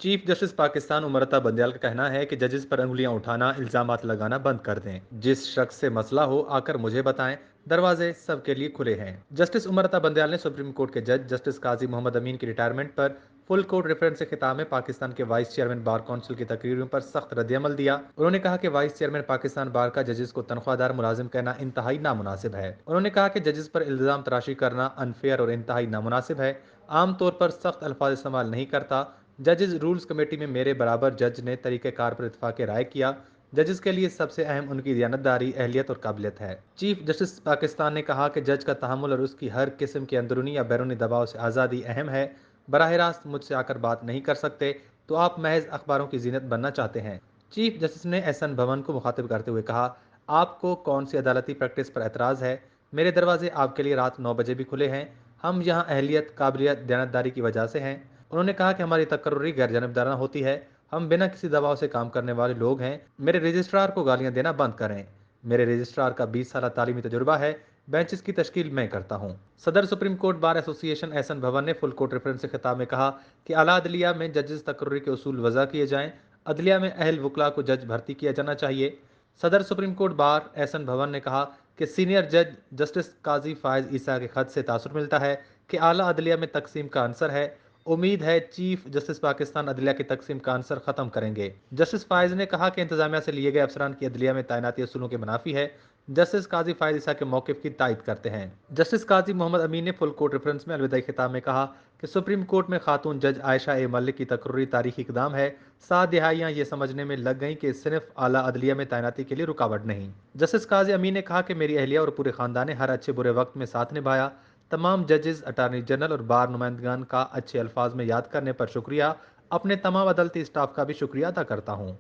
Chief justice Pakistan उमरता Bandial का कहना है कि जजेस पर अंगुलियां उठाना, इल्जामात लगाना बंद कर दें। जिस शख्स से मसला हो आकर मुझे बताएं, दरवाजे सबके लिए खुले हैं। जस्टिस उमरता बंदयाल ने सुप्रीम कोर्ट के जज जस्टिस काजी मोहम्मद अमीन की रिटायरमेंट पर फुल कोर्ट रेफरेंस से खिताब में पाकिस्तान के वाइस चेयरमैन बार काउंसिल की तकरीरों पर सख्त रद्दअमल दिया। उन्होंने कहा कि वाइस चेयरमैन पाकिस्तान बार का जजेस को तनख्वाहदार मुलाजिम कहना इंतहाई नामुनासिब है। उन्होंने कहा कि जजेस पर इल्जाम तराशी करना अनफेयर और इंतहाई नामुनासिब है। आमतौर पर सख्त अल्फाज इस्तेमाल नहीं करता। जजेस रूल्स कमेटी में मेरे बराबर जज ने तरीक़ेकार पर इत्तफाक राय किया। जजेस के लिए सबसे अहम उनकी दियानतदारी, अहलियत और काबिलियत है। चीफ जस्टिस पाकिस्तान ने कहा कि जज का तहम्मुल और उसकी हर किस्म के अंदरूनी या बैरूनी दबाव से आज़ादी अहम है। बराह रास्त मुझसे आकर बात नहीं कर सकते तो आप महज अखबारों की जीनत बनना चाहते हैं। चीफ जस्टिस ने एहसन भवन को मुखातिब करते हुए कहा, आपको कौन सी अदालती प्रैक्टिस पर एतराज़ है? मेरे दरवाजे आपके लिए रात 9 बजे भी खुले हैं। हम यहाँ अहलियत, काबिलियत, दयानतदारी की वजह से हैं। उन्होंने कहा कि हमारी तकर्रुरी गैर जानबदाराना होती है। हम बिना किसी दबाव से काम करने वाले लोग हैं। मेरे रजिस्ट्रार को गालियां देना बंद करें। मेरे रजिस्ट्रार का 20 साल तालीमी तजुर्बा है। बेंचेस की तश्कील मैं करता हूँ। सदर supreme court bar association Ahsan Bhoon ने फुल कोर्ट रेफरेंस से खिताब में कहा कि आला अदलिया में जजेस तकर्रुरी के उसूल वजह किए जाएं। अदलिया में अहल वकला को जज भर्ती किया जाना चाहिए। सदर सुप्रीम कोर्ट बार एहसन भवन ने कहा कि सीनियर जज जस्टिस काजी फायज ईसा के खत से तासुर मिलता है कि आला अदलिया में तकसीम का अंसर है। उम्मीद है चीफ जस्टिस पाकिस्तान अदलिया की तकसीम का आंसर खत्म करेंगे। जस्टिस फायज ने कहा कि इंतजामिया से लिए गए अफसरान की अदलिया में तैनाती असूलों के मुनाफी है। जस्टिस काजी फायज ईसा के मौक़िफ़ की तायद करते हैं। जस्टिस काजी मोहम्मद अमीन ने फुल कोर्ट रेफरेंस में अलविदाई खिताब में कहा कि सुप्रीम कोर्ट में खातून जज आयशा ए मलिक की तकर्रुरी तारीखी इकदाम है। 7 दिहाइयाँ ये समझने में लग गईं कि सिर्फ आला अदलिया में तैनाती के लिए रुकावट नहीं। जस्टिस काजी अमीन ने कहा कि मेरी अहलिया और पूरे खानदान ने हर अच्छे बुरे वक्त में साथ निभाया। तमाम जजेस, अटारनी जनरल और बार नुमाइंदगान का अच्छे अल्फाज में याद करने पर शुक्रिया। अपने तमाम अदालती स्टाफ का भी शुक्रिया अदा करता हूँ।